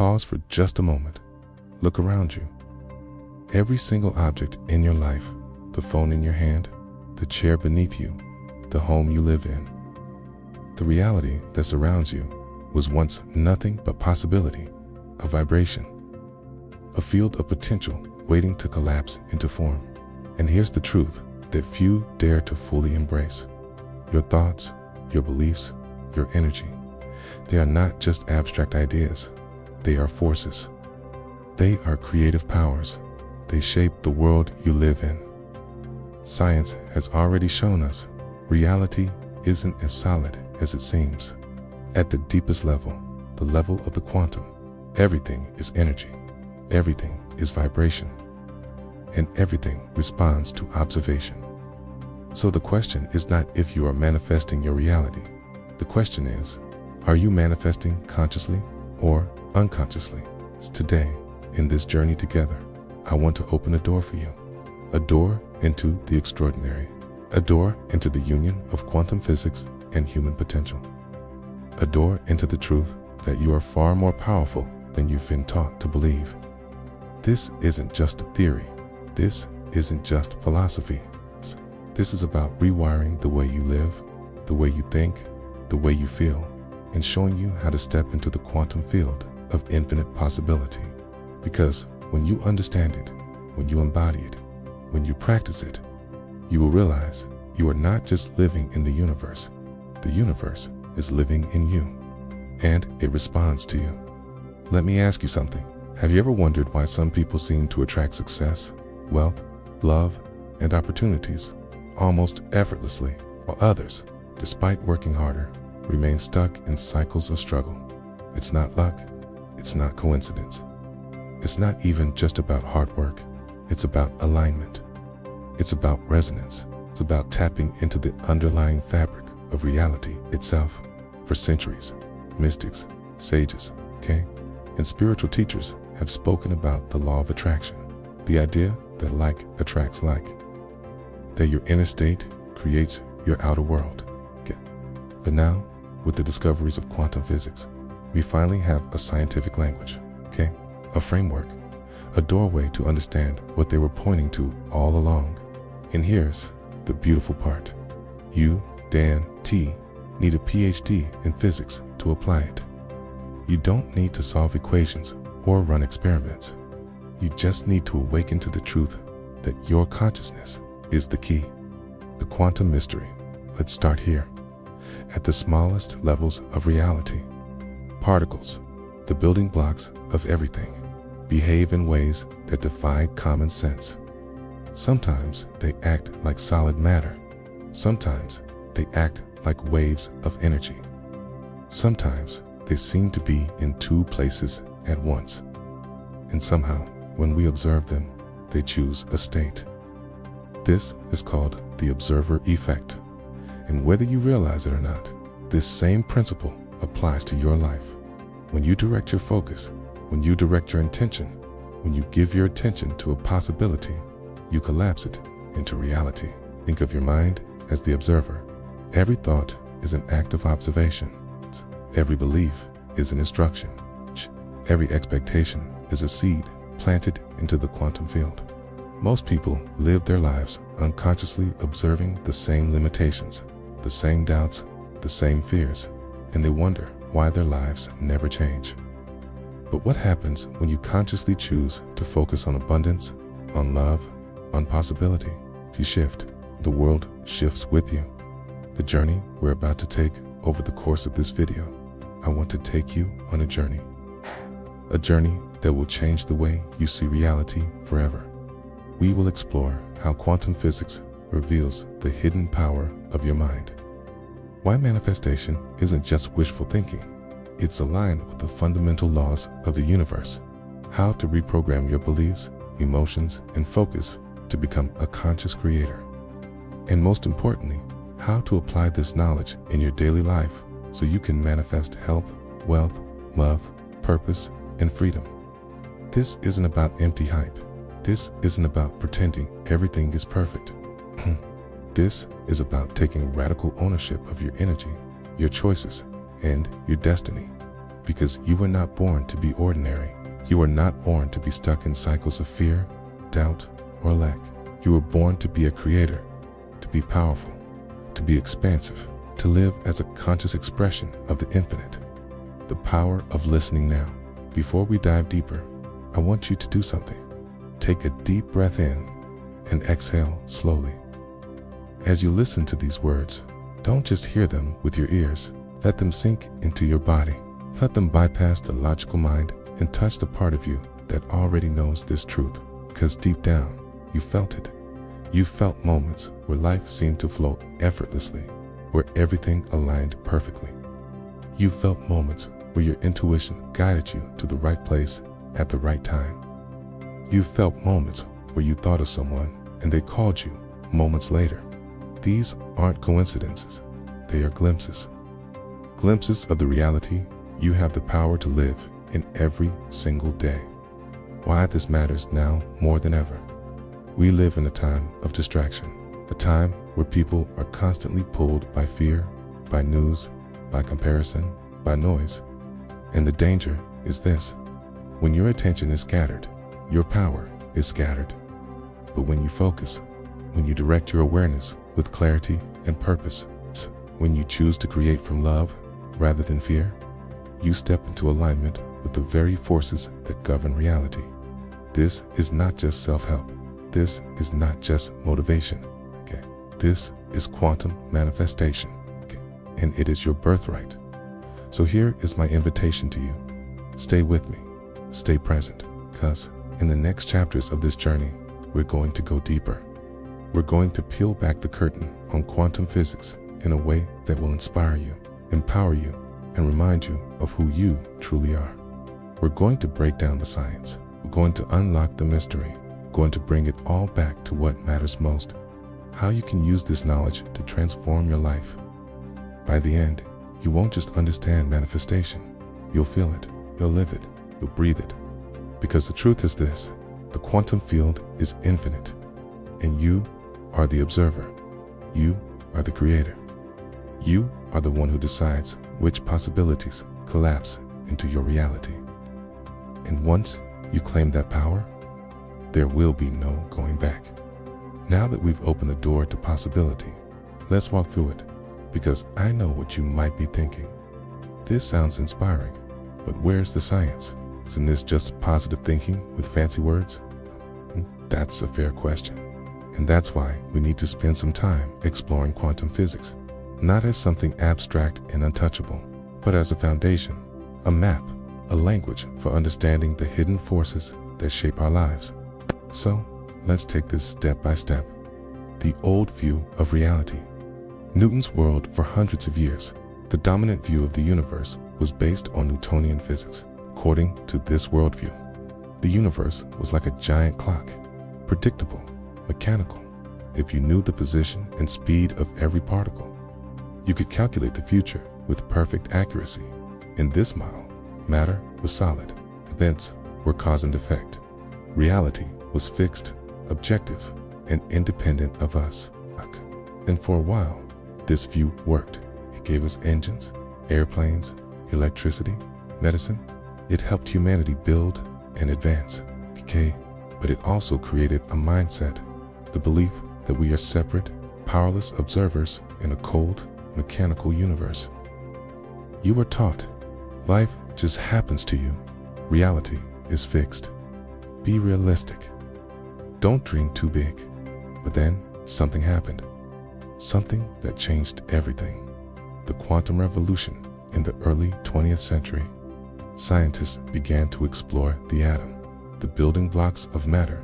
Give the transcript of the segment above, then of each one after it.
Pause for just a moment. Look around you. Every single object in your life, the phone in your hand, the chair beneath you, the home you live in. The reality that surrounds you was once nothing but possibility, a vibration, a field of potential waiting to collapse into form. And here's the truth that few dare to fully embrace. Your thoughts, your beliefs, your energy, they are not just abstract ideas. They are forces. They are creative powers. They shape the world you live in. Science has already shown us reality isn't as solid as it seems. At the deepest level, the level of the quantum, everything is energy, everything is vibration, and everything responds to observation. So the question is not if you are manifesting your reality. The question is, are you manifesting consciously or unconsciously? Today, in this journey together, I want to open a door for you. A door into the extraordinary. A door into the union of quantum physics and human potential. A door into the truth that you are far more powerful than you've been taught to believe. This isn't just a theory. This isn't just philosophy. This is about rewiring the way you live, the way you think, the way you feel, and showing you how to step into the quantum field of infinite possibility. Because when you understand it, when you embody it, when you practice it, you will realize you are not just living in the universe. The universe is living in you, and it responds to you. Let me ask you something. Have you ever wondered why some people seem to attract success, wealth, love, and opportunities almost effortlessly, while others, despite working harder, remain stuck in cycles of struggle? It's not luck. It's not coincidence. It's not even just about hard work. It's about alignment. It's about resonance. It's about tapping into the underlying fabric of reality itself. For centuries, mystics, sages, and spiritual teachers have spoken about the law of attraction, the idea that like attracts like, that your inner state creates your outer world. But now, with the discoveries of quantum physics, we finally have a scientific language, a framework, a doorway to understand what they were pointing to all along. And here's the beautiful part. You, Dan T., need a PhD in physics to apply it. You don't need to solve equations or run experiments. You just need to awaken to the truth that your consciousness is the key. The quantum mystery. Let's start here. At the smallest levels of reality, particles, the building blocks of everything, behave in ways that defy common sense. Sometimes they act like solid matter. Sometimes they act like waves of energy. Sometimes they seem to be in two places at once. And somehow, when we observe them, they choose a state. This is called the observer effect. And whether you realize it or not, this same principle applies to your life. When you direct your focus, when you direct your intention, when you give your attention to a possibility, you collapse it into reality. Think of your mind as the observer. Every thought is an act of observation. Every belief is an instruction. Every expectation is a seed planted into the quantum field. Most people live their lives unconsciously observing the same limitations, the same doubts, the same fears, and they wonder why their lives never change. But what happens when you consciously choose to focus on abundance, on love, on possibility? If you shift, the world shifts with you. The journey we're about to take over the course of this video, I want to take you on a journey. A journey that will change the way you see reality forever. We will explore how quantum physics reveals the hidden power of your mind. Why manifestation isn't just wishful thinking. It's aligned with the fundamental laws of the universe. How to reprogram your beliefs, emotions, and focus to become a conscious creator. And most importantly, how to apply this knowledge in your daily life so you can manifest health, wealth, love, purpose, and freedom. This isn't about empty hype. This isn't about pretending everything is perfect. This is about taking radical ownership of your energy, your choices, and your destiny. because you were not born to be ordinary. You were not born to be stuck in cycles of fear, doubt, or lack. You were born to be a creator, to be powerful, to be expansive, to live as a conscious expression of the infinite. The power of listening now. Before we dive deeper, I want you to do something. Take a deep breath in and exhale slowly. As you listen to these words, don't just hear them with your ears. Let them sink into your body. Let them bypass the logical mind and touch the part of you that already knows this truth. Because deep down, you felt it. You felt moments where life seemed to flow effortlessly, where everything aligned perfectly. You felt moments where your intuition guided you to the right place at the right time. You felt moments where you thought of someone and they called you moments later. These aren't coincidences, they are glimpses. Glimpses of the reality you have the power to live in every single day. Why this matters now more than ever. We live in a time of distraction, a time where people are constantly pulled by fear, by news, by comparison, by noise. And the danger is this: when your attention is scattered, your power is scattered. But when you focus, when you direct your awareness with clarity and purpose, when you choose to create from love rather than fear, you step into alignment with the very forces that govern reality. This is not just self-help. This is not just motivation. Okay? This is quantum manifestation. Okay? And it is your birthright. So here is my invitation to you. Stay with me. Stay present. Because in the next chapters of this journey, we're going to go deeper. We're going to peel back the curtain on quantum physics in a way that will inspire you, empower you, and remind you of who you truly are. We're going to break down the science. We're going to unlock the mystery. We're going to bring it all back to what matters most. How you can use this knowledge to transform your life. By the end, you won't just understand manifestation. You'll feel it. You'll live it. You'll breathe it. Because the truth is this: the quantum field is infinite, and you are the observer. You are the creator. You are the one who decides which possibilities collapse into your reality. And once you claim that power, there will be no going back. Now that we've opened the door to possibility, let's walk through it, because I know what you might be thinking. This sounds inspiring, but where's the science? Isn't this just positive thinking with fancy words? That's a fair question. And that's why we need to spend some time exploring quantum physics, not as something abstract and untouchable, but as a foundation, a map, a language for understanding the hidden forces that shape our lives. So, let's take this step by step. The old view of reality. Newton's world for hundreds of years, the dominant view of the universe was based on Newtonian physics. According to this worldview, the universe was like a giant clock, predictable, mechanical. If you knew the position and speed of every particle, you could calculate the future with perfect accuracy. In this model, matter was solid, events were cause and effect. Reality was fixed, objective, and independent of us. And for a while, this view worked. It gave us engines, airplanes, electricity, medicine. It helped humanity build and advance. Okay, but it also created a mindset, the belief that we are separate, powerless observers in a cold, mechanical universe. You were taught, life just happens to you. Reality is fixed. Be realistic. Don't dream too big. But then something happened. Something that changed everything. The quantum revolution in the early 20th century. Scientists began to explore the atom, the building blocks of matter,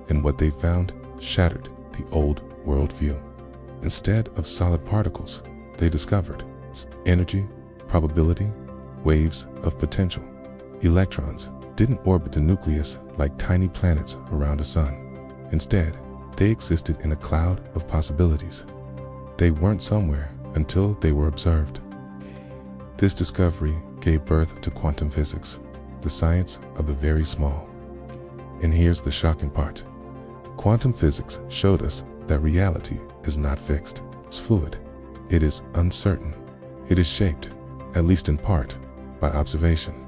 and what they found shattered the old worldview. Instead of solid particles, they discovered energy, probability, waves of potential. Electrons didn't orbit the nucleus like tiny planets around a sun. Instead, they existed in a cloud of possibilities. They weren't somewhere until they were observed. This discovery gave birth to quantum physics, the science of the very small. And here's the shocking part. Quantum physics showed us that reality is not fixed. It's fluid. It is uncertain. It is shaped, at least in part, by observation.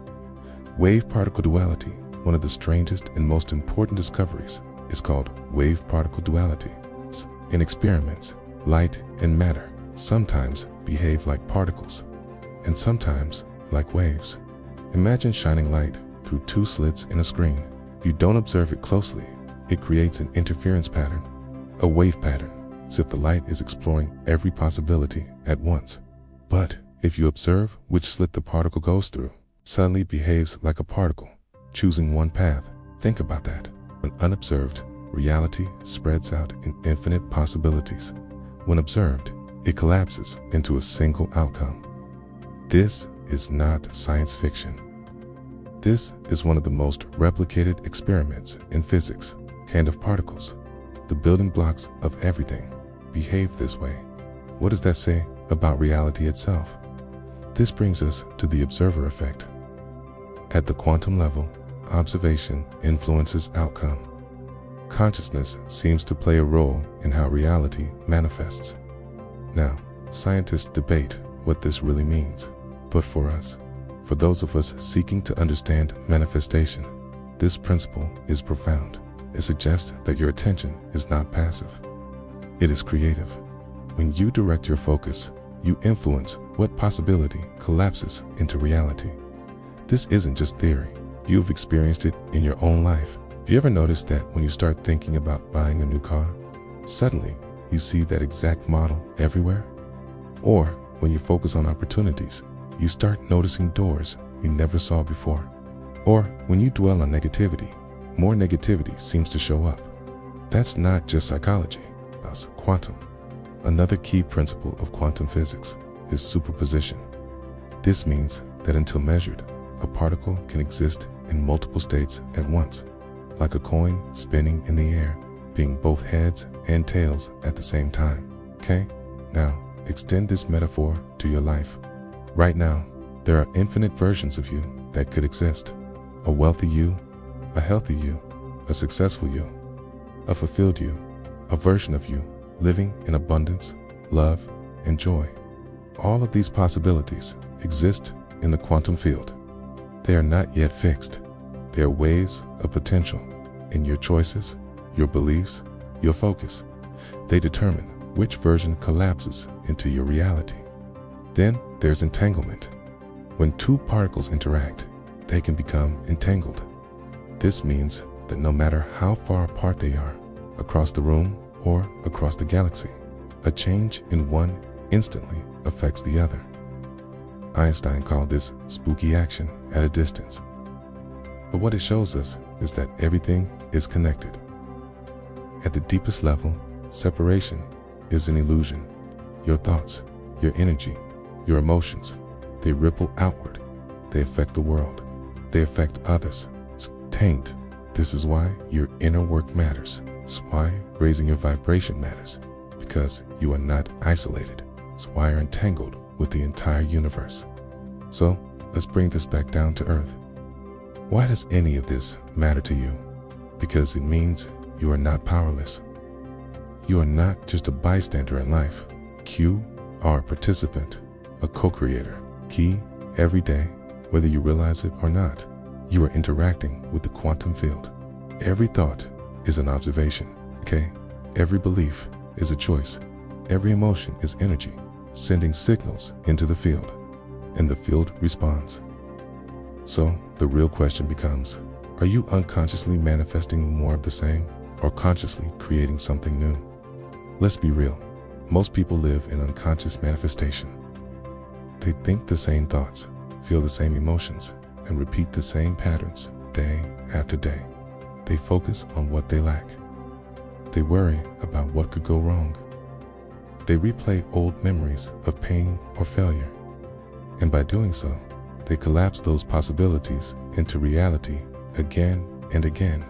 Wave-particle duality, one of the strangest and most important discoveries, is called wave-particle duality. In experiments, light and matter sometimes behave like particles, and sometimes like waves. Imagine shining light through two slits in a screen. You don't observe it closely. It creates an interference pattern, a wave pattern, as if the light is exploring every possibility at once. But if you observe which slit the particle goes through, suddenly it behaves like a particle, choosing one path. Think about that. When unobserved, reality spreads out in infinite possibilities. When observed, it collapses into a single outcome. This is not science fiction. This is one of the most replicated experiments in physics and of particles. The building blocks of everything behave this way. What does that say about reality itself? This brings us to the observer effect. At the quantum level, observation influences outcome. Consciousness seems to play a role in how reality manifests. Now, scientists debate what this really means. But for us, for those of us seeking to understand manifestation, this principle is profound. It suggests that your attention is not passive. It is creative. When you direct your focus, you influence what possibility collapses into reality. This isn't just theory. You've experienced it in your own life. Have you ever noticed that when you start thinking about buying a new car, suddenly you see that exact model everywhere? Or when you focus on opportunities, you start noticing doors you never saw before. Or when you dwell on negativity, more negativity seems to show up. That's not just psychology, that's quantum. Another key principle of quantum physics is superposition. This means that until measured, a particle can exist in multiple states at once, like a coin spinning in the air, being both heads and tails at the same time. Okay? Now, extend this metaphor to your life. Right now, there are infinite versions of you that could exist. A wealthy you, a healthy you, a successful you, a fulfilled you, a version of you living in abundance, love, and joy. All of these possibilities exist in the quantum field. They are not yet fixed. They are waves of potential, and your choices, your beliefs, your focus, they determine which version collapses into your reality. Then there's entanglement. When two particles interact, they can become entangled. This means that no matter how far apart they are, across the room or across the galaxy, a change in one instantly affects the other. Einstein called this spooky action at a distance. But what it shows us is that everything is connected. At the deepest level, separation is an illusion. Your thoughts, your energy, your emotions, they ripple outward. They affect the world. They affect others. It's taint. This is why your inner work matters. It's why raising your vibration matters. Because you are not isolated. It's why you're entangled with the entire universe. So, let's bring this back down to earth. Why does any of this matter to you? Because it means you are not powerless. You are not just a bystander in life. You are a participant, a co-creator. Key, every day, whether you realize it or not, you are interacting with the quantum field. Every thought is an observation, okay? Every belief is a choice. Every emotion is energy, sending signals into the field, and the field responds. So, the real question becomes, are you unconsciously manifesting more of the same, or consciously creating something new? Let's be real. Most people live in unconscious manifestation. They think the same thoughts, feel the same emotions, and repeat the same patterns day after day. They focus on what they lack. They worry about what could go wrong. They replay old memories of pain or failure. And by doing so, they collapse those possibilities into reality again and again.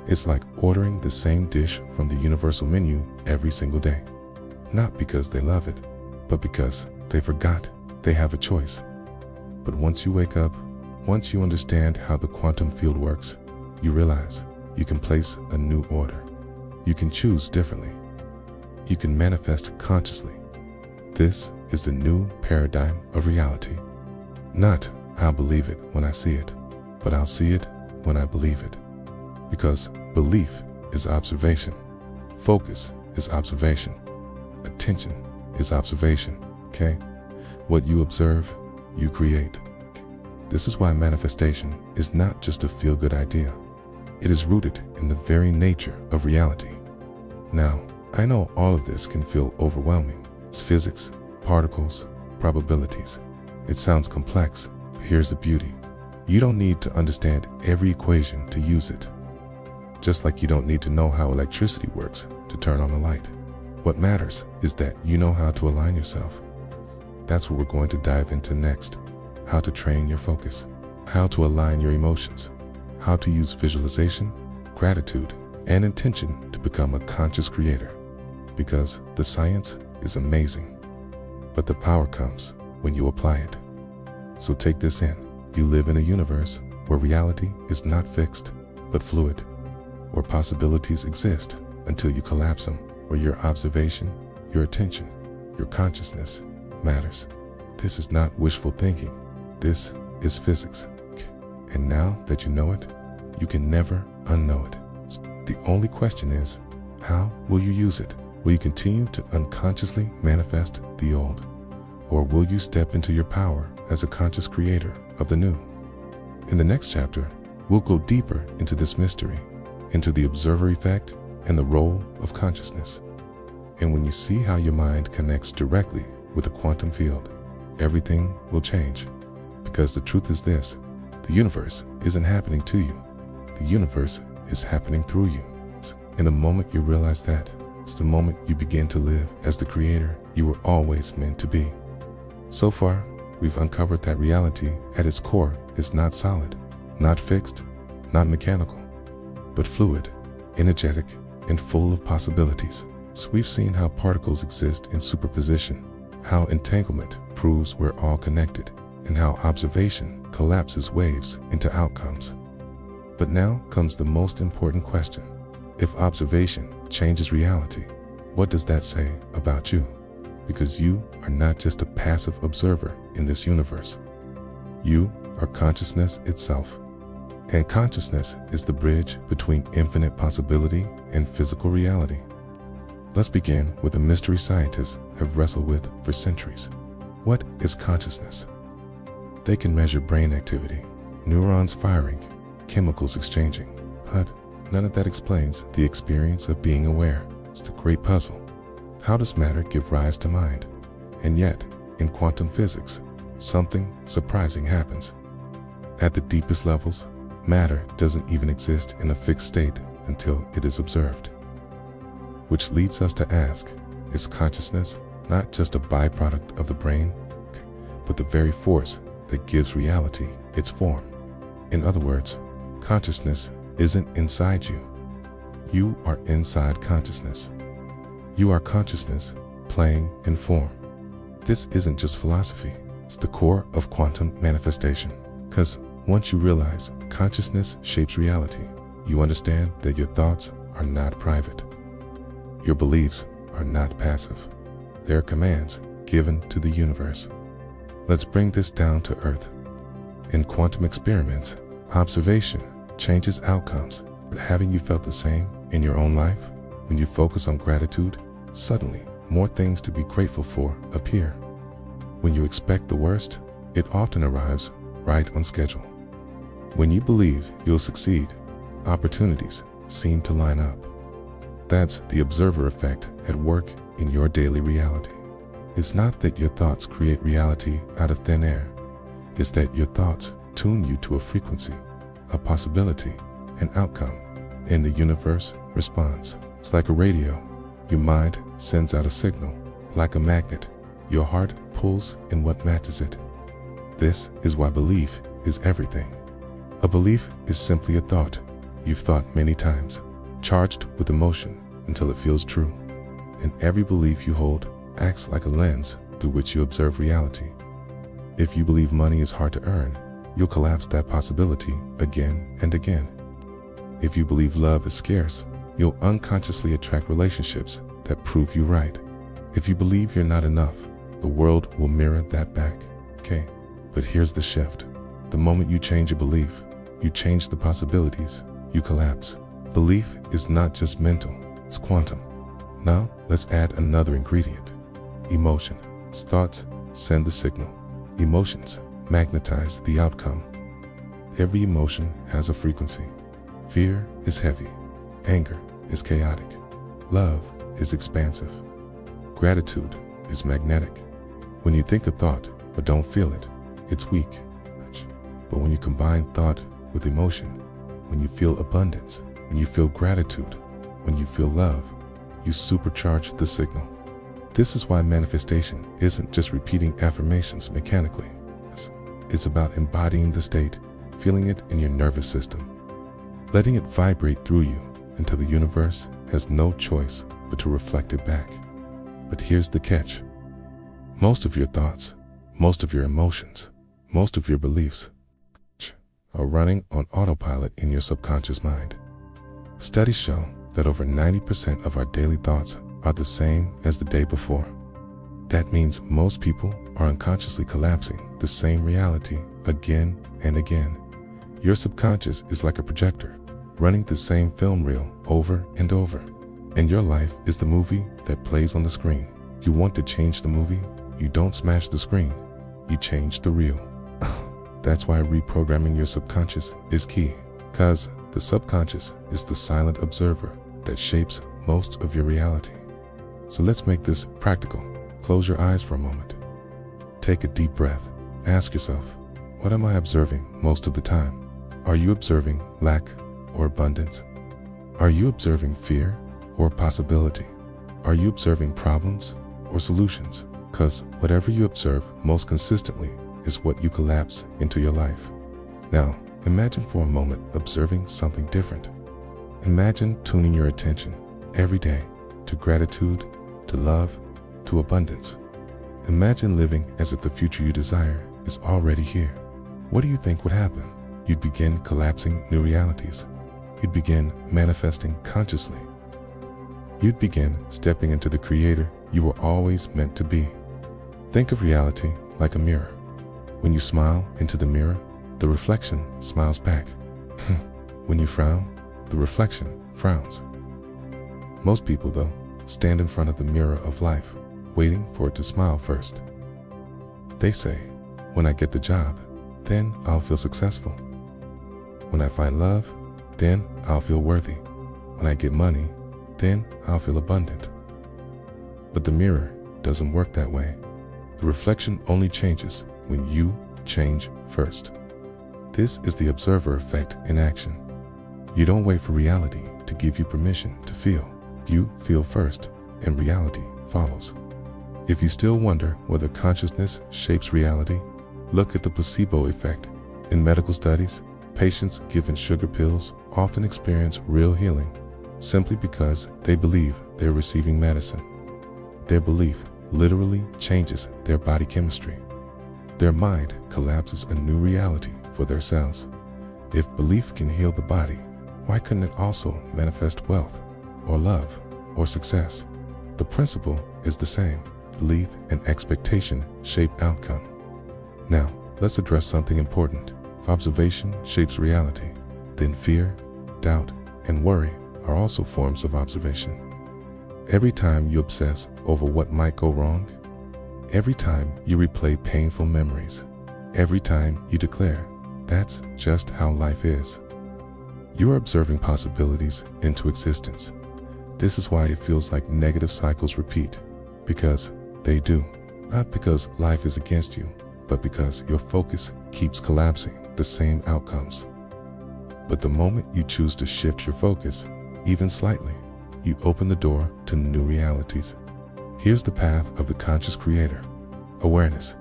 It's like ordering the same dish from the universal menu every single day. Not because they love it, but because they forgot they have a choice. But once you wake up, once you understand how the quantum field works, you realize you can place a new order. You can choose differently. You can manifest consciously. This is the new paradigm of reality. Not I'll believe it when I see it, but I'll see it when I believe it. Because belief is observation, focus is observation, attention is observation, okay? What you observe, you create. This is why manifestation is not just a feel-good idea. It is rooted in the very nature of reality. Now, I know all of this can feel overwhelming. It's physics, particles, probabilities. It sounds complex, but here's the beauty. You don't need to understand every equation to use it. Just like you don't need to know how electricity works to turn on a light. What matters is that you know how to align yourself. That's what we're going to dive into next. How to train your focus, how to align your emotions, how to use visualization, gratitude, and intention to become a conscious creator. Because the science is amazing, but the power comes when you apply it. So take this in. You live in a universe where reality is not fixed, but fluid, where possibilities exist until you collapse them, where your observation, your attention, your consciousness matters. This is not wishful thinking. This is physics. And now that you know it, you can never unknow it. The only question is, how will you use it? Will you continue to unconsciously manifest the old? Or will you step into your power as a conscious creator of the new? In the next chapter, we'll go deeper into this mystery, into the observer effect and the role of consciousness. And when you see how your mind connects directly with the quantum field, everything will change. Because the truth is this, the universe isn't happening to you. The universe is happening through you. In the moment you realize that, it's the moment you begin to live as the creator you were always meant to be. So far, we've uncovered that reality at its core is not solid, not fixed, not mechanical, but fluid, energetic, and full of possibilities. So we've seen how particles exist in superposition, how entanglement proves we're all connected, and how observation collapses waves into outcomes. But now comes the most important question. If observation changes reality, what does that say about you? Because you are not just a passive observer in this universe. You are consciousness itself. And consciousness is the bridge between infinite possibility and physical reality. Let's begin with a mystery scientists have wrestled with for centuries. What is consciousness? They can measure brain activity, neurons firing, chemicals exchanging, but none of that explains the experience of being aware. It's the great puzzle. How does matter give rise to mind? And yet, in quantum physics, something surprising happens. At the deepest levels, matter doesn't even exist in a fixed state until it is observed. Which leads us to ask, is consciousness not just a byproduct of the brain, but the very force that gives reality its form? In other words, consciousness isn't inside you. You are inside consciousness. You are consciousness playing in form. This isn't just philosophy, it's the core of quantum manifestation. Because once you realize consciousness shapes reality, you understand that your thoughts are not private. Your beliefs are not passive. They're commands given to the universe. Let's bring this down to earth. In quantum experiments, observation changes outcomes. But haven't you felt the same in your own life? When you focus on gratitude, suddenly more things to be grateful for appear. When you expect the worst, it often arrives right on schedule. When you believe you'll succeed, opportunities seem to line up. That's the observer effect at work in your daily reality. It's not that your thoughts create reality out of thin air. It's that your thoughts tune you to a frequency, a possibility, an outcome, and the universe responds. It's like a radio. Your mind sends out a signal. Like a magnet, your heart pulls in what matches it. This is why belief is everything. A belief is simply a thought you've thought many times, charged with emotion until it feels true. And every belief you hold acts like a lens through which you observe reality. If you believe money is hard to earn, you'll collapse that possibility again and again. If you believe love is scarce, you'll unconsciously attract relationships that prove you right. If you believe you're not enough, the world will mirror that back. Okay, but here's the shift. The moment you change a belief, you change the possibilities, you collapse. Belief is not just mental, it's quantum. Now, let's add another ingredient. Emotion. Thoughts send the signal. Emotions magnetize the outcome. Every emotion has a frequency. Fear is heavy. Anger is chaotic. Love is expansive. Gratitude is magnetic. When you think a thought but don't feel it, it's weak. But when you combine thought with emotion, when you feel abundance, when you feel gratitude, when you feel love, you supercharge the signal. This is why manifestation isn't just repeating affirmations mechanically. It's about embodying the state, feeling it in your nervous system, letting it vibrate through you until the universe has no choice but to reflect it back. But here's the catch. Most of your thoughts, most of your emotions, most of your beliefs are running on autopilot in your subconscious mind. Studies show that over 90% of our daily thoughts are the same as the day before. That means most people are unconsciously collapsing the same reality again and again. Your subconscious is like a projector, running the same film reel over and over. And your life is the movie that plays on the screen. You want to change the movie? You don't smash the screen, you change the reel. That's why reprogramming your subconscious is key, because the subconscious is the silent observer that shapes most of your reality. So let's make this practical. Close your eyes for a moment. Take a deep breath. Ask yourself, what am I observing most of the time? Are you observing lack or abundance? Are you observing fear or possibility? Are you observing problems or solutions? Because whatever you observe most consistently is what you collapse into your life. Now, imagine for a moment observing something different. Imagine tuning your attention every day to gratitude, to love, to abundance. Imagine living as if the future you desire is already here. What do you think would happen? You'd begin collapsing new realities. You'd begin manifesting consciously. You'd begin stepping into the creator you were always meant to be. Think of reality like a mirror. When you smile into the mirror, the reflection smiles back. When you frown, the reflection frowns. Most people, though, stand in front of the mirror of life, waiting for it to smile first. They say, when I get the job, then I'll feel successful. When I find love, then I'll feel worthy. When I get money, then I'll feel abundant. But the mirror doesn't work that way. The reflection only changes when you change first. This is the observer effect in action. You don't wait for reality to give you permission to feel. You feel first, and reality follows. If you still wonder whether consciousness shapes reality, look at the placebo effect. In medical studies, patients given sugar pills often experience real healing simply because they believe they're receiving medicine. Their belief literally changes their body chemistry. Their mind collapses a new reality for their cells. If belief can heal the body, why couldn't it also manifest wealth, or love, or success? The principle is the same. Belief and expectation shape outcome. Now, let's address something important. If observation shapes reality, then fear, doubt, and worry are also forms of observation. Every time you obsess over what might go wrong, every time you replay painful memories, every time you declare, that's just how life is, you are observing possibilities into existence. This is why it feels like negative cycles repeat, because they do. Not because life is against you, but because your focus keeps collapsing the same outcomes. But the moment you choose to shift your focus, even slightly, you open the door to new realities. Here's the path of the conscious creator. Awareness.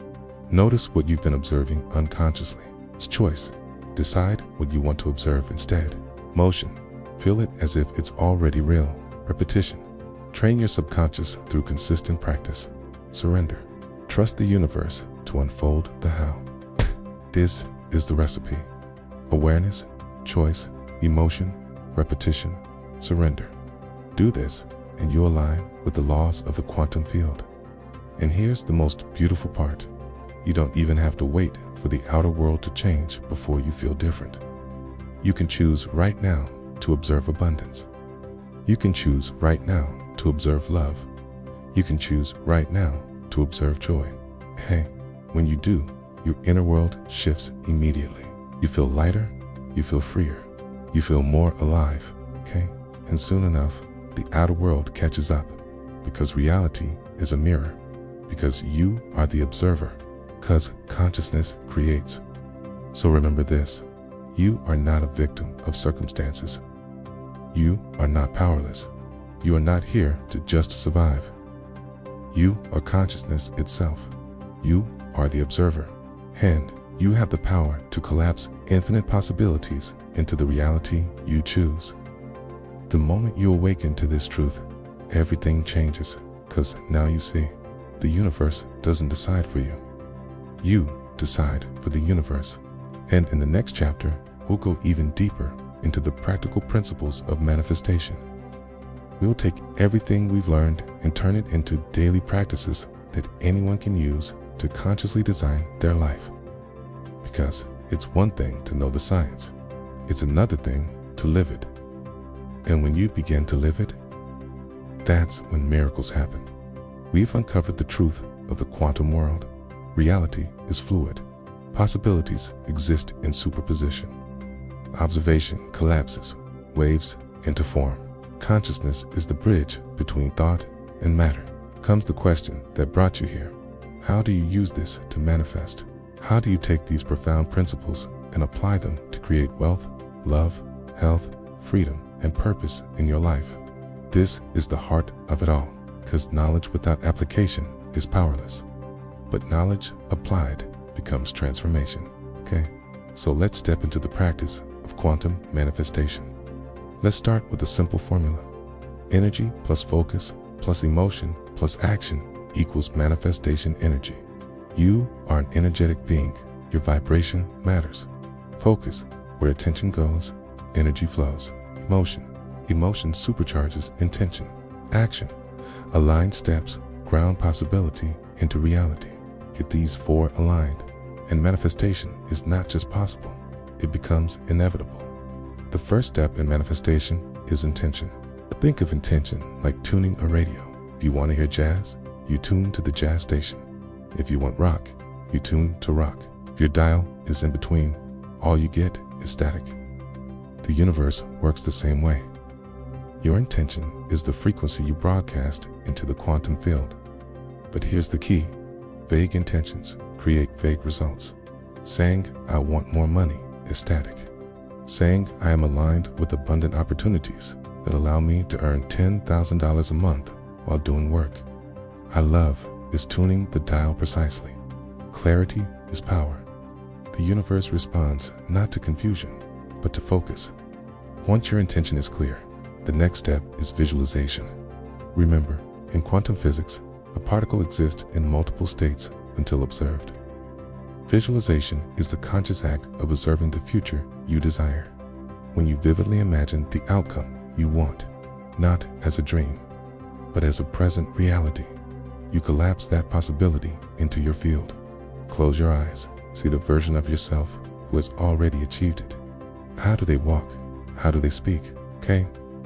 Notice what you've been observing unconsciously. It's choice. Decide what you want to observe instead. Motion. Feel it as if it's already real. Repetition. Train your subconscious through consistent practice. Surrender. Trust the universe to unfold the how. This is the recipe. Awareness, choice, emotion, repetition, surrender. Do this, and you align with the laws of the quantum field. And here's the most beautiful part. You don't even have to wait for the outer world to change before you feel different. You can choose right now to observe abundance. You can choose right now to observe love. You can choose right now to observe joy. Hey, when you do, your inner world shifts immediately. You feel lighter, you feel freer, you feel more alive, okay? And soon enough, the outer world catches up, because reality is a mirror, because you are the observer, because consciousness creates. So remember this, you are not a victim of circumstances. You are not powerless. You are not here to just survive. You are consciousness itself. You are the observer, and you have the power to collapse infinite possibilities into the reality you choose. The moment you awaken to this truth, everything changes, because now you see, the universe doesn't decide for you. You decide for the universe. And in the next chapter, we'll go even deeper into the practical principles of manifestation. We'll take everything we've learned and turn it into daily practices that anyone can use to consciously design their life. Because it's one thing to know the science, it's another thing to live it. And when you begin to live it, that's when miracles happen. We've uncovered the truth of the quantum world. Reality is fluid. Possibilities exist in superposition. Observation collapses, waves into form. Consciousness is the bridge between thought and matter. Comes the question that brought you here. How do you use this to manifest? How do you take these profound principles and apply them to create wealth, love, health, freedom, and purpose in your life? This is the heart of it all, because knowledge without application is powerless. But knowledge applied becomes transformation, okay? So let's step into the practice of quantum manifestation. Let's start with a simple formula. Energy plus focus plus emotion plus action equals manifestation energy. You are an energetic being. Your vibration matters. Focus, where attention goes, energy flows. Emotion supercharges intention. Action, aligned steps ground possibility into reality. Get these four aligned, and manifestation is not just possible, it becomes inevitable. The first step in manifestation is intention. Think of intention like tuning a radio. If you want to hear jazz, you tune to the jazz station. If you want rock, you tune to rock. If your dial is in between, all you get is static. The universe works the same way. Your intention is the frequency you broadcast into the quantum field. But here's the key. Vague intentions create vague results. Saying, I want more money is static. Saying, I am aligned with abundant opportunities that allow me to earn $10,000 a month while doing work. I love is tuning the dial precisely. Clarity is power. The universe responds not to confusion, but to focus. Once your intention is clear, the next step is visualization. Remember, in quantum physics, a particle exists in multiple states until observed. Visualization is the conscious act of observing the future you desire. When you vividly imagine the outcome you want, not as a dream, but as a present reality, you collapse that possibility into your field. Close your eyes, see the version of yourself who has already achieved it. How do they walk? How do they speak? Okay?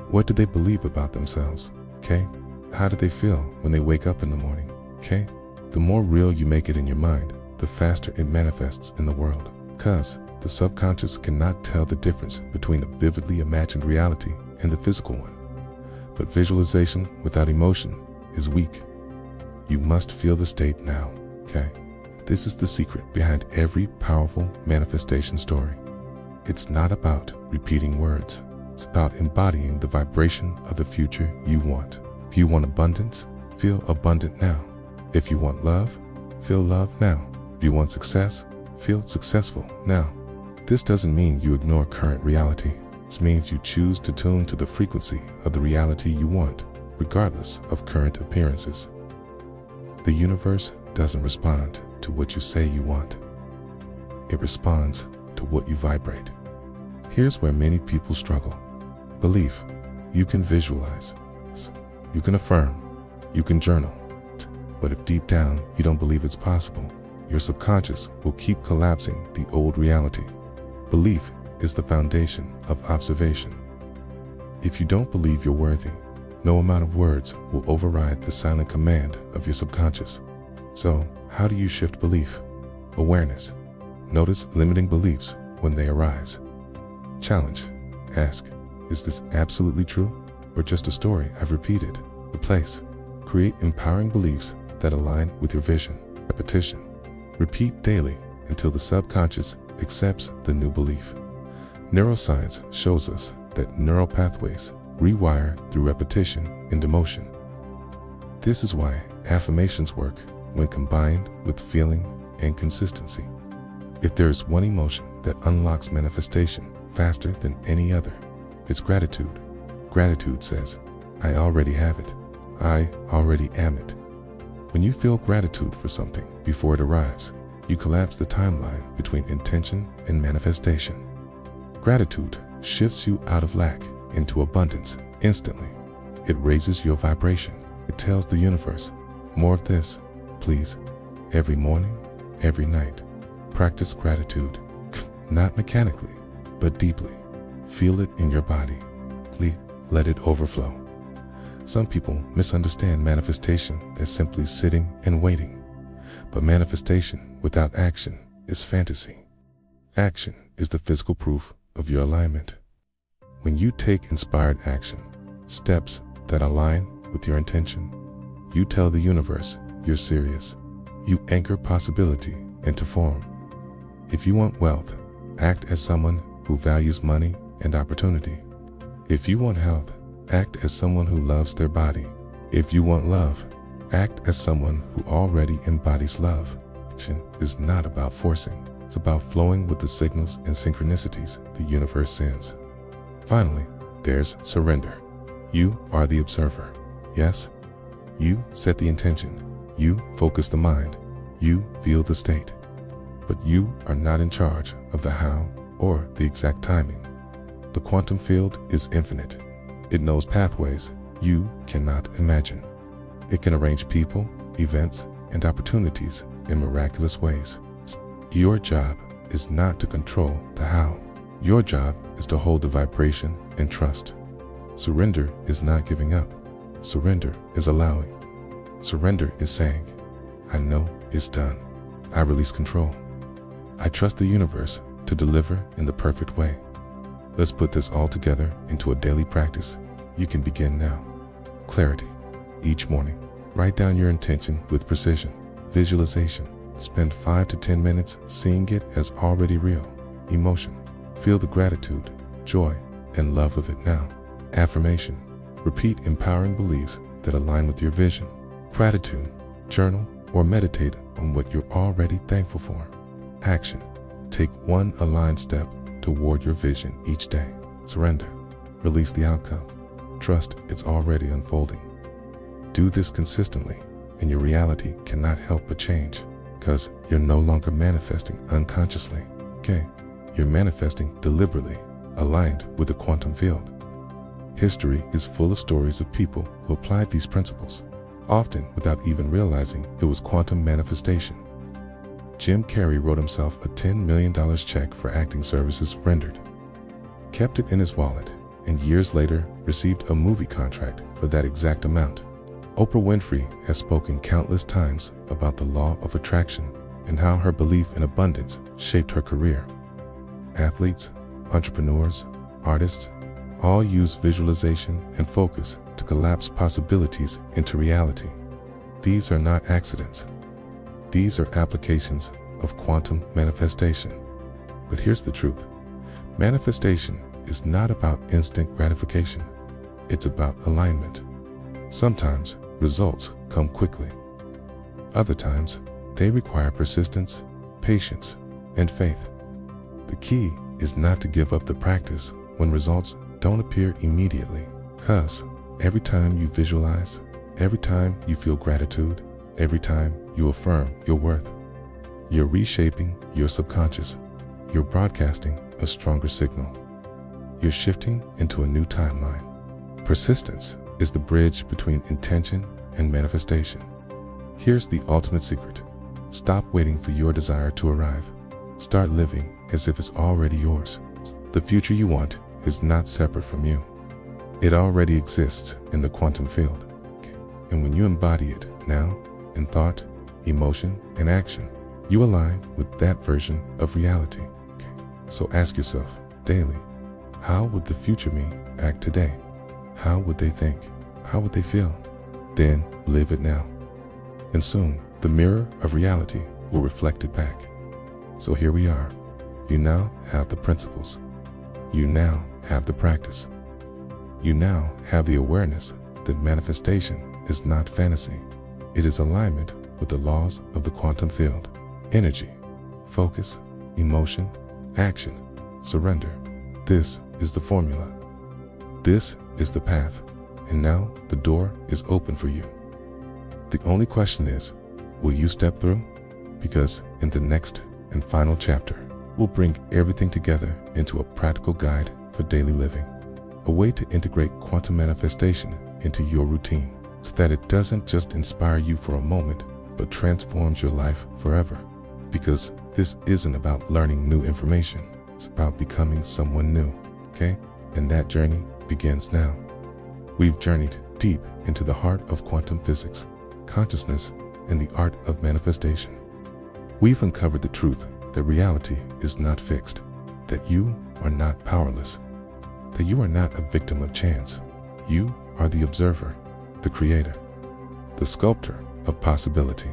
What do they believe about themselves? Okay? How do they feel when they wake up in the morning? Okay? The more real you make it in your mind, the faster it manifests in the world. Because the subconscious cannot tell the difference between a vividly imagined reality and the physical one. But visualization without emotion is weak. You must feel the state now, okay? This is the secret behind every powerful manifestation story. It's not about repeating words. It's about embodying the vibration of the future you want. If you want abundance, feel abundant now. If you want love, feel love now. If you want success, feel successful now. This doesn't mean you ignore current reality. This means you choose to tune to the frequency of the reality you want, regardless of current appearances. The universe doesn't respond to what you say you want. It responds to what you vibrate. Here's where many people struggle. Belief. You can visualize. You can affirm. You can journal. But if deep down you don't believe it's possible, your subconscious will keep collapsing the old reality. Belief is the foundation of observation. If you don't believe you're worthy, no amount of words will override the silent command of your subconscious. So, how do you shift belief? Awareness. Notice limiting beliefs when they arise. Challenge. Ask, is this absolutely true, or just a story I've repeated? Replace. Create empowering beliefs that align with your vision. Repetition. Repeat daily until the subconscious accepts the new belief. Neuroscience shows us that neural pathways rewire through repetition into motion. This is why affirmations work when combined with feeling and consistency. If there is one emotion that unlocks manifestation faster than any other, it's gratitude. Gratitude says, I already have it. I already am it. When you feel gratitude for something before it arrives, you collapse the timeline between intention and manifestation. Gratitude shifts you out of lack into abundance instantly. It raises your vibration. It tells the universe, more of this, please. Every morning, every night, practice gratitude, not mechanically, but deeply. Feel it in your body. Let it overflow. Some people misunderstand manifestation as simply sitting and waiting, but manifestation without action is fantasy. Action is the physical proof of your alignment. When you take inspired action, steps that align with your intention, you tell the universe you're serious. You anchor possibility into form. If you want wealth, act as someone who values money and opportunity. If you want health, act as someone who loves their body. If you want love, act as someone who already embodies love. Action is not about forcing. It's about flowing with the signals and synchronicities the universe sends. Finally, there's surrender. You are the observer. Yes, you set the intention. You focus the mind. You feel the state. But you are not in charge of the how or the exact timing. The quantum field is infinite. It knows pathways you cannot imagine. It can arrange people, events, and opportunities in miraculous ways. Your job is not to control the how. Your job is to hold the vibration and trust. Surrender is not giving up. Surrender is allowing. Surrender is saying, I know it's done. I release control. I trust the universe to deliver in the perfect way. Let's put this all together into a daily practice. You can begin now. Clarity. Each morning, write down your intention with precision. Visualization. Spend 5 to 10 minutes seeing it as already real. Emotion. Feel the gratitude, joy, and love of it now. Affirmation. Repeat empowering beliefs that align with your vision. Gratitude. Journal or meditate on what you're already thankful for. Action. Take one aligned step toward your vision each day. Surrender. Release the outcome. Trust it's already unfolding. Do this consistently, and your reality cannot help but change, because you're no longer manifesting unconsciously. Okay, you're manifesting deliberately, aligned with the quantum field. History is full of stories of people who applied these principles, often without even realizing it was quantum manifestation. Jim Carrey wrote himself a $10 million check for acting services rendered, kept it in his wallet, and years later received a movie contract for that exact amount. Oprah Winfrey has spoken countless times about the law of attraction and how her belief in abundance shaped her career. Athletes, entrepreneurs, artists, all use visualization and focus to collapse possibilities into reality. These are not accidents. These are applications of quantum manifestation. But here's the truth. Manifestation is not about instant gratification. It's about alignment. Sometimes results come quickly. Other times, they require persistence, patience, and faith. The key is not to give up the practice when results don't appear immediately, because every time you visualize, every time you feel gratitude, every time you affirm your worth, you're reshaping your subconscious. You're broadcasting a stronger signal. You're shifting into a new timeline. Persistence is the bridge between intention and manifestation. Here's the ultimate secret. Stop waiting for your desire to arrive. Start living as if it's already yours. The future you want is not separate from you. It already exists in the quantum field. And when you embody it now, in thought, emotion, and action, you align with that version of reality. So ask yourself daily, how would the future me act today? How would they think? How would they feel? Then live it now. And soon, the mirror of reality will reflect it back. So here we are. You now have the principles. You now have the practice. You now have the awareness that manifestation is not fantasy. It is alignment with the laws of the quantum field. Energy, focus, emotion, action, surrender. This is the formula. This is the path. And now the door is open for you. The only question is, will you step through? Because in the next and final chapter, we'll bring everything together into a practical guide for daily living. A way to integrate quantum manifestation into your routine so that it doesn't just inspire you for a moment, but transforms your life forever. Because this isn't about learning new information. It's about becoming someone new, okay? And that journey begins now. We've journeyed deep into the heart of quantum physics, consciousness, and the art of manifestation. We've uncovered the truth that reality is not fixed, that you are not powerless, that you are not a victim of chance. You are the observer, the creator, the sculptor of possibility.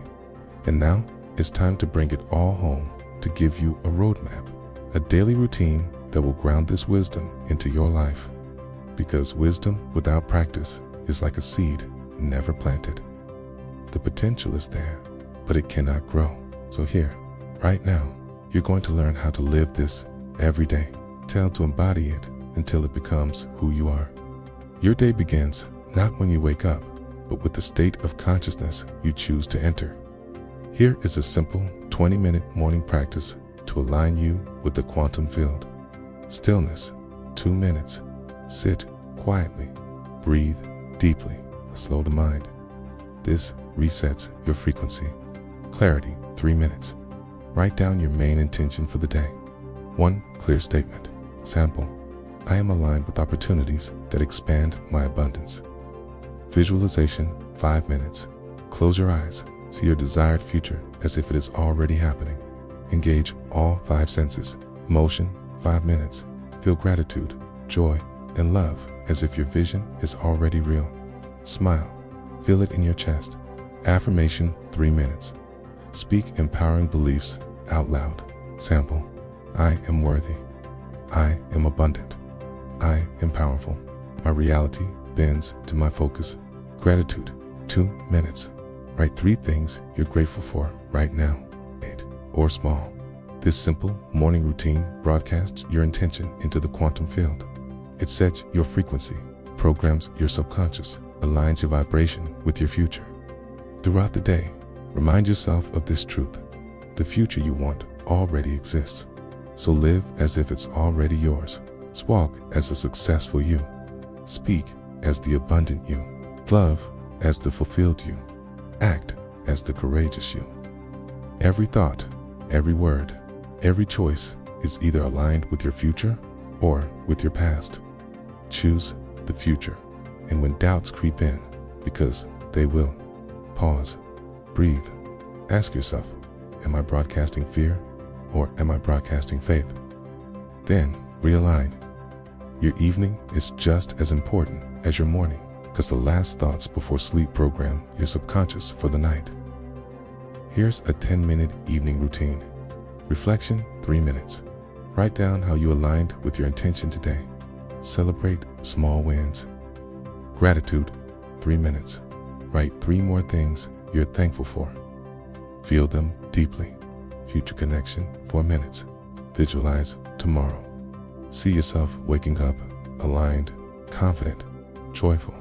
And now it's time to bring it all home, to give you a roadmap, a daily routine that will ground this wisdom into your life. Because wisdom without practice is like a seed never planted. The potential is there, but it cannot grow. So here, right now, you're going to learn how to live this every day. Tell to embody it until it becomes who you are. Your day begins not when you wake up, but with the state of consciousness you choose to enter. Here is a simple 20-minute morning practice to align you with the quantum field. Stillness, 2 minutes. Sit quietly. Breathe deeply. Slow the mind. This resets your frequency. Clarity, 3 minutes. Write down your main intention for the day. 1 clear statement. Example: I am aligned with opportunities that expand my abundance. Visualization, 5 minutes. Close your eyes. See your desired future as if it is already happening. Engage all 5 senses. Motion, 5 minutes. Feel gratitude, joy, and love as if your vision is already real. Smile. Feel it in your chest. Affirmation, 3 minutes. Speak empowering beliefs out loud. Sample: I am worthy. I am abundant. I am powerful. My reality bends to my focus. Gratitude, 2 minutes. Write 3 things you're grateful for right now, big or small. This simple morning routine broadcasts your intention into the quantum field. It sets your frequency, programs your subconscious, aligns your vibration with your future. Throughout the day, remind yourself of this truth. The future you want already exists. So live as if it's already yours. Walk as a successful you. Speak as the abundant you. Love as the fulfilled you. Act as the courageous you. Every thought, every word, every choice is either aligned with your future or with your past. Choose the future. And when doubts creep in, because they will, pause, breathe, ask yourself, am I broadcasting fear or am I broadcasting faith? Then realign. Your evening is just as important as your morning, because the last thoughts before sleep program your subconscious for the night. Here's a 10-minute evening routine. Reflection, 3 minutes. Write down how you aligned with your intention today. Celebrate small wins. Gratitude, 3 minutes. Write 3 more things you're thankful for. Feel them deeply. Future connection, 4 minutes. Visualize tomorrow. See yourself waking up, aligned, confident, joyful.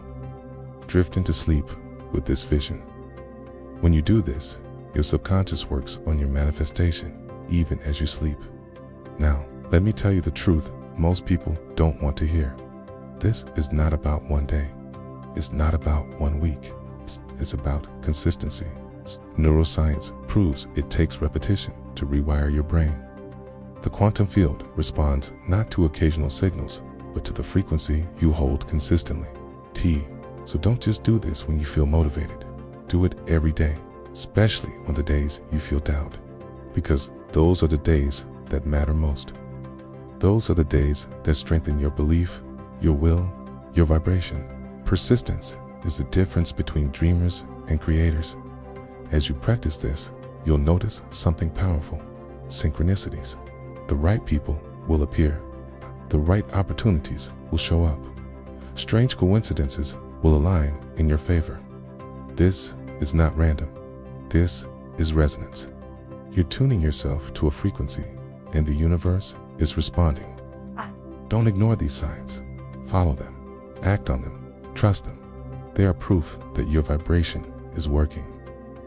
Drift into sleep with this vision. When you do this, your subconscious works on your manifestation, even as you sleep. Now, let me tell you the truth most people don't want to hear. This is not about one day. It's not about 1 week. It's about consistency. Neuroscience proves it takes repetition to rewire your brain. The quantum field responds not to occasional signals, but to the frequency you hold consistently. So don't just do this when you feel motivated. Do it every day, especially on the days you feel doubt, because those are the days that matter most. Those are the days that strengthen your belief, your will, your vibration. Persistence is the difference between dreamers and creators. As you practice this, you'll notice something powerful: synchronicities. The right people will appear. The right opportunities will show up. Strange coincidences will align in your favor. This is not random. This is resonance. You're tuning yourself to a frequency, and the universe is responding. Don't ignore these signs. Follow them. Act on them. Trust them. They are proof that your vibration is working.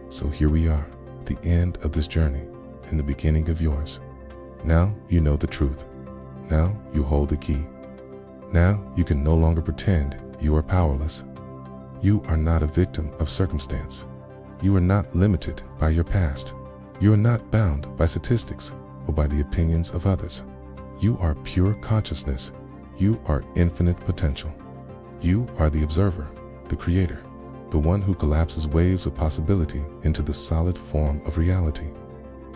So here we are, the end of this journey and the beginning of yours. Now you know the truth. Now you hold the key. Now you can no longer pretend you are powerless. You are not a victim of circumstance. You are not limited by your past. You are not bound by statistics or by the opinions of others. You are pure consciousness. You are infinite potential. You are the observer, the creator, the one who collapses waves of possibility into the solid form of reality.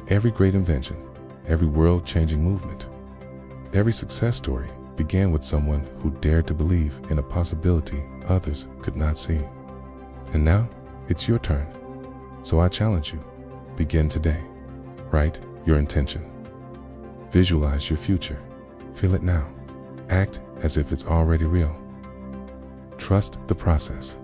Every great invention, every world-changing movement, every success story began with someone who dared to believe in a possibility others could not see. And now, it's your turn. So I challenge you, begin today. Write your intention. Visualize your future. Feel it now. Act as if it's already real. Trust the process.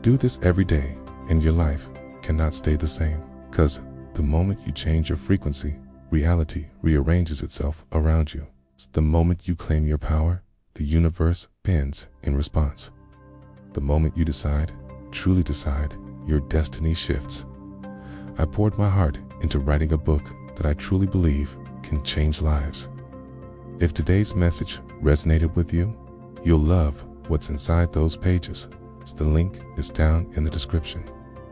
Do this every day, and your life cannot stay the same, because the moment you change your frequency, reality rearranges itself around you. The moment you claim your power, the universe bends in response. The moment you decide, truly decide, your destiny shifts. I poured my heart into writing a book that I truly believe can change lives. If today's message resonated with you, you'll love what's inside those pages. The link is down in the description.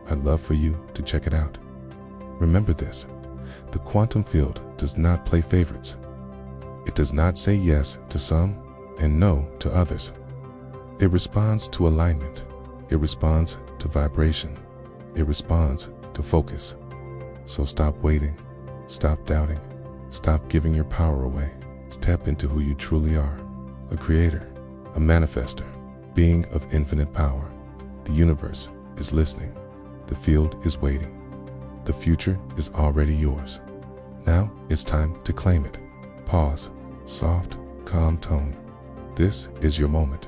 I'd love for you to check it out. Remember this: the quantum field does not play favorites. It does not say yes to some and no to others. It responds to alignment. It responds to vibration. It responds to focus. So stop waiting. Stop doubting. Stop giving your power away. Step into who you truly are: a creator, a manifester, being of infinite power. The universe is listening. The field is waiting. The future is already yours. Now it's time to claim it. Pause. Soft, calm tone. This is your moment.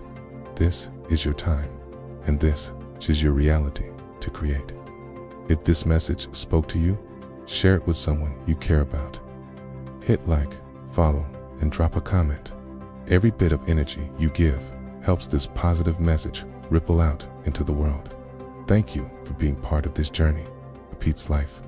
This is your time. And this is your reality to create. If this message spoke to you, share it with someone you care about. Hit like, follow, and drop a comment. Every bit of energy you give helps this positive message ripple out into the world. Thank you for being part of this journey. Pete's Life.